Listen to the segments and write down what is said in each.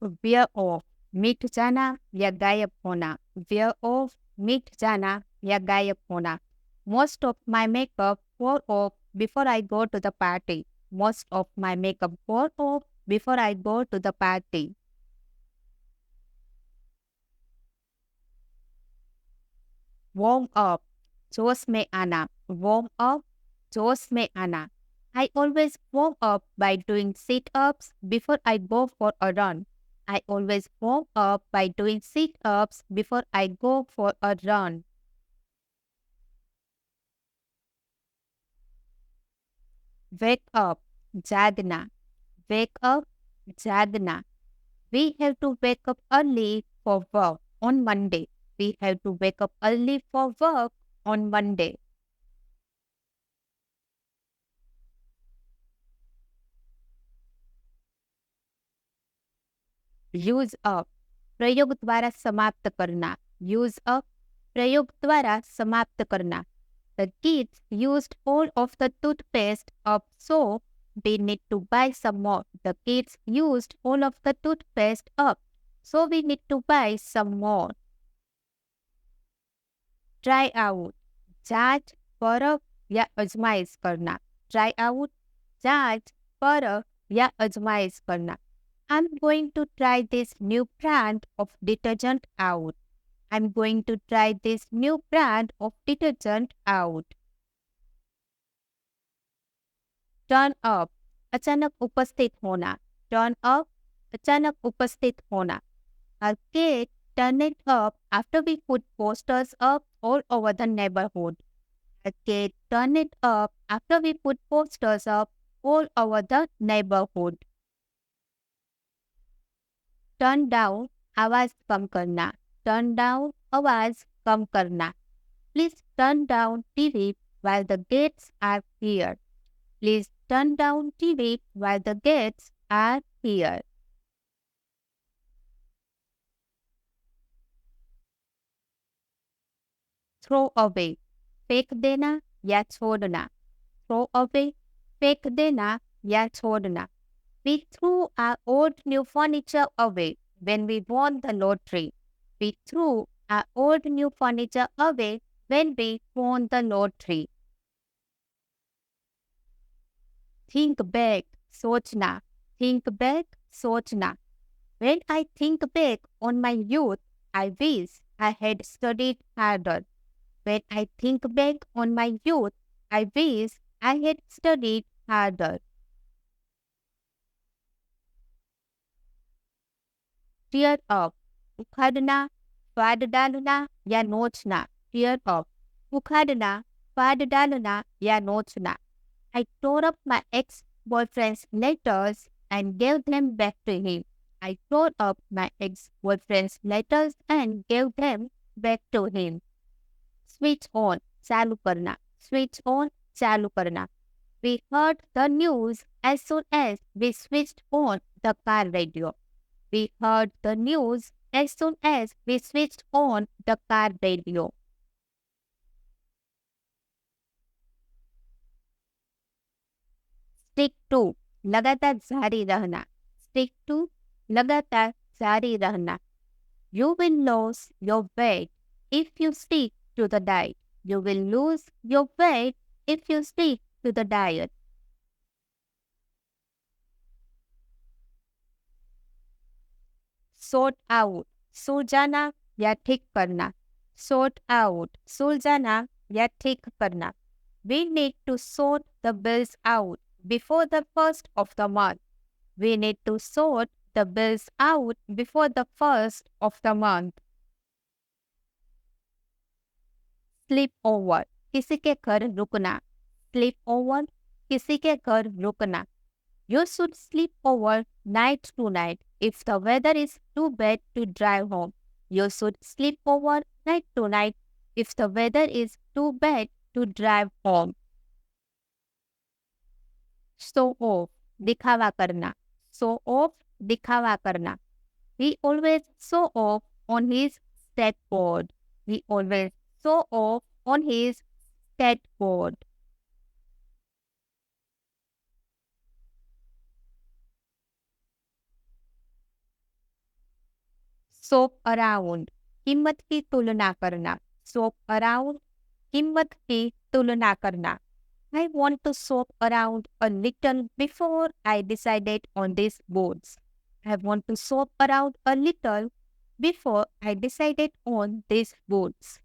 Where of मिट जाना या गायब होना, वेयर ऑफ मिट जाना या गायब होना. Most of my makeup wore off before I go to the party. Most of my makeup wore off before I go to the party. Warm up जोश में आना, वार्म अप जोश में आना. I always warm up by doing sit-ups before I go for a run. I always warm up by doing sit-ups before I go for a run. Wake up, jagna. Wake up, jagna. We have to wake up early for work on Monday. We have to wake up early for work on Monday. Use up, प्रयोग द्वारा समाप्त करना. Use up, प्रयोग द्वारा समाप्त करना. The kids used all of the toothpaste up, so we need to buy some more. The kids used all of the toothpaste up, so we need to buy some more. Try out, जांच, परख या आजमाइश करना. Try out, जांच, परख या आजमाइश करना. I'm going to try this new brand of detergent out. I'm going to try this new brand of detergent out. Turn up, अचानक उपस्थित होना. Turn up, अचानक उपस्थित होना. Our kid turned it up after we put posters up all over the neighborhood. Our kid turned it up after we put posters up all over the neighborhood. Turn down, आवाज कम करना. Turn down, आवाज कम करना. Please turn down TV while the guests are here. Please turn down TV while the guests are here. Throw away, फेंक देना या छोड़ना. Throw away, फेंक देना या छोड़ना. We threw our old new furniture away when we won the lottery. We threw our old new furniture away when we won the lottery. Think back, सोचना. Think back, सोचना. When I think back on my youth, I wish I had studied harder. When I think back on my youth, I wish I had studied harder. Tear up, उखाड़ना, फाड़ डालना या नोचना. Tear up, उखाड़ना, फाड़ डालना या नोचना. I tore up my ex-boyfriend's letters and gave them back to him. I tore up my ex-boyfriend's letters and gave them back to him. Switch on, चालू करना. Switch on, चालू करना. We heard the news as soon as we switched on the car radio. We heard the news as soon as we switched on the car radio. Stick to, लगातार जारी रहना. Stick to, लगातार जारी रहना. You will lose your weight if you stick to the diet. You will lose your weight if you stick to the diet. Sort out, सुलझाना या ठीक करना. Sort out, सुलझाना या ठीक करना. We need to sort the bills out before the first of the month. We need to sort the bills out before the first of the month. Sleep over, किसी के घर रुकना. Sleep over, किसी के घर रुकना. You should sleep over night tonight if the weather is too bad to drive home. You should sleep over night tonight if the weather is too bad to drive home. Show off, दिखावा करना. Show off, दिखावा करना. He always show off on his skateboard. He always show off on his skateboard. Shop around, कीमत की तुलना करना। Shop around, कीमत की तुलना करना। I want to shop around a little before I decided on these boots. I want to shop around a little before I decided on these boots.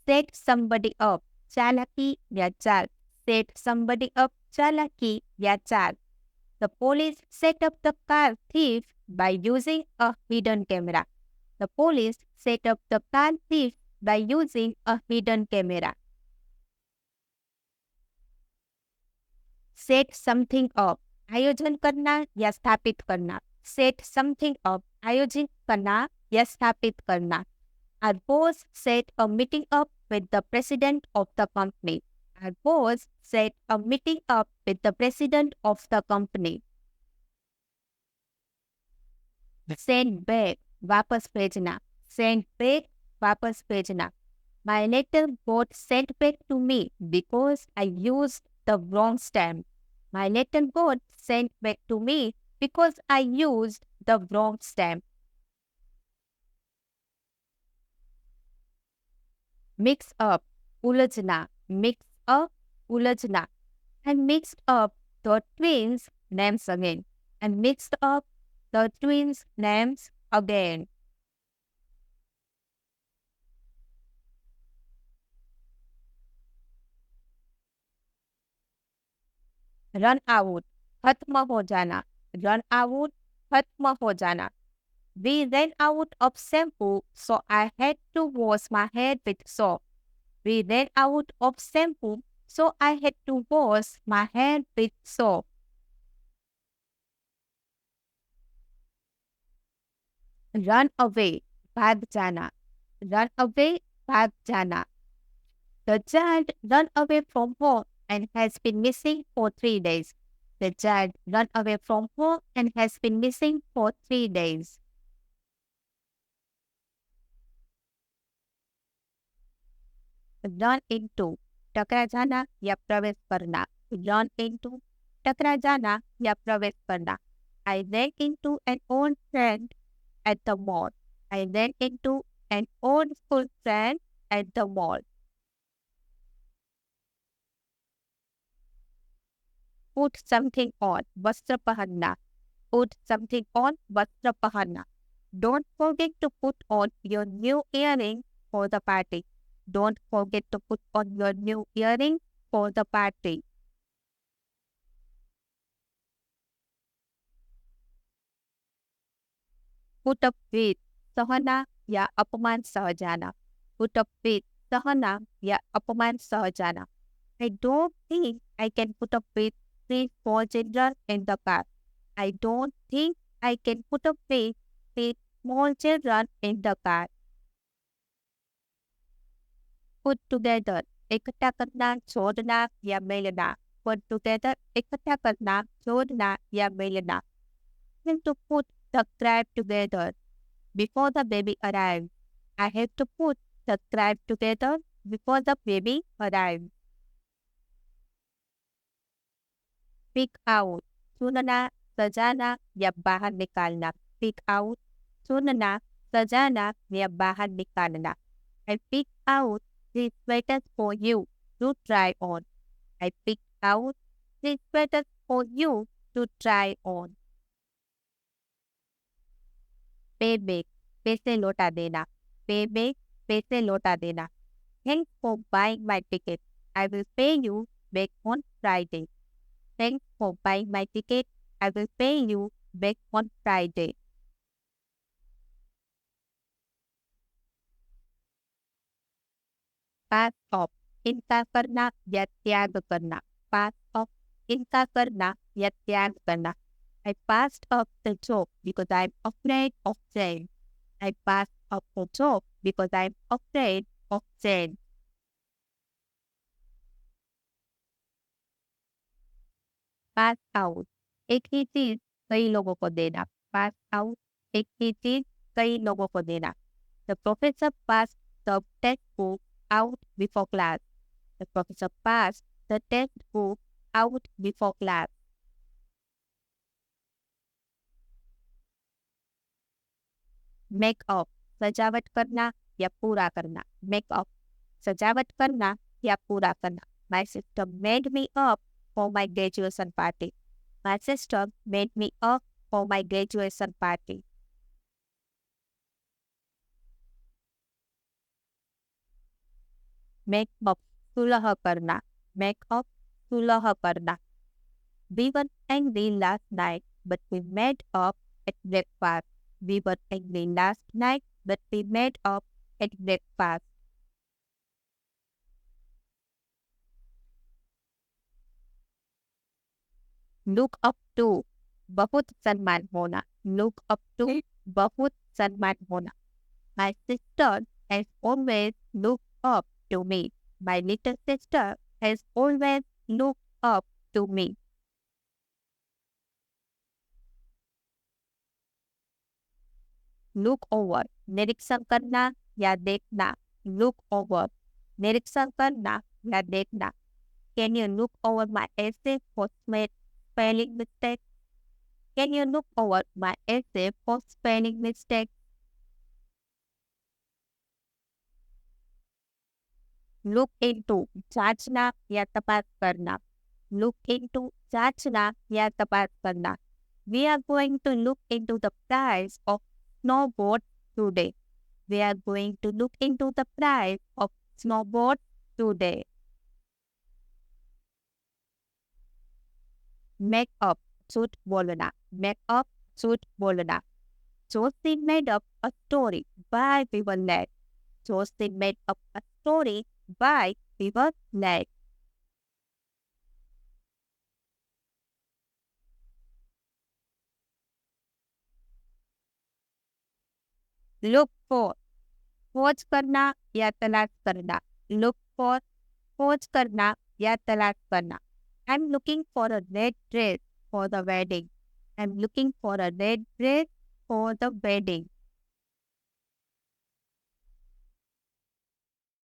Set somebody up, चालाकी या चाल. Set somebody up, चालाकी या चाल. The police set up the car thief by using a hidden camera. The police set up the car thief by using a hidden camera. Set something up, आयोजन करना या स्थापित करना. Set something up, आयोजित करना या स्थापित करना. Our boss set a meeting up with the president of the company. Our boss set a meeting up with the president of the company. Send back, वापस भेजना. Send back, वापस भेजना. My letter got sent back to me because I used the wrong stamp. My letter got sent back to me because I used the wrong stamp. Mix up, उलझना. Mix up, उलझना. I mixed up the twins' names again. I mixed up the twins' names again. Run out, खत्म हो जाना. Run out, खत्म हो जाना. We ran out of shampoo, so I had to wash my hair with soap. We ran out of shampoo, so I had to wash my hair with soap. Run away, भाग जाना. Run away, भाग जाना. The child ran away from home and has been missing for 3 days. The child ran away from home and has been missing for 3 days. Run into, टकरा जाना या प्रवेश करना. Run into, टकरा जाना या प्रवेश करना. I ran into an old friend at the mall. I ran into an old school friend at the mall. Put something on, वस्त्र पहनना. Put something on, वस्त्र पहनना. Don't forget to put on your new earring for the party. Don't forget to put on your new earring for the party. Put up with, सहना या अपमान सह जाना. Put up with, सहना या अपमान सह जाना. I don't think I can put up with 3 small children in the car. I don't think I can put up with 3 small children in the car. Put together, इकट्ठा करना, जोड़ना या मेलना. Put together, इकट्ठा करना, जोड़ना या मेलना. I have to put the crab together before the baby arrives. I have to put the crab together before the baby arrives. Pick out, चुनना, सजाना या बाहर निकालना. Pick out, चुनना, सजाना या बाहर निकालना. I pick out these sweaters for you to try on. I picked out these sweaters for you to try on. Pay back, पैसे लौटा देना. Pay back, पैसे लौटा देना. Thanks for buying my ticket. I will pay you back on Friday. Thanks for buying my ticket. I will pay you back on Friday. Pass off, इनकार करना या त्याग करना. Pass off, इनकार करना या त्याग करना. I passed off the job because I'm afraid of change. I passed off the job because I'm afraid of change. Pass out, एक ही चीज कई लोगों को देना. Pass out, एक ही चीज कई लोगों को देना. The professor passed the textbook out before class. The professor passed the textbook out before class. Makeup सजावट करना या पूरा करना। मेकअप सजावट करना या पूरा करना। My sister made me up for my graduation party. My sister made me up for my graduation party. Make up सुलह करना। मेकअप सुलह करना। We were angry last night, but we made up at breakfast. We were angry last night, but we made up at breakfast. Look up to बहुत सम्मान होना। Look up to बहुत सम्मान होना। My sister has always looked up to me. My little sister has always looked up to me. Look over निरीक्षण करना या देखना। Look over निरीक्षण करना या देखना। Can you look over my essay for spelling mistakes? Can you look over my essay for spelling mistakes? Look into जांचना या तपास करना। Look into जांचना या तपास करना। We are going to look into the price of snowboard today. We are going to look into the price of snowboard today. Make up झूठ बोलना। Make up झूठ बोलना। Josie made up a story why we were late. Josie made up a story why we were late. Look for खोज करना या तलाश करना। Look for खोज करना या तलाश करना। I'm looking for a red dress for the wedding. I'm looking for a red dress for the wedding.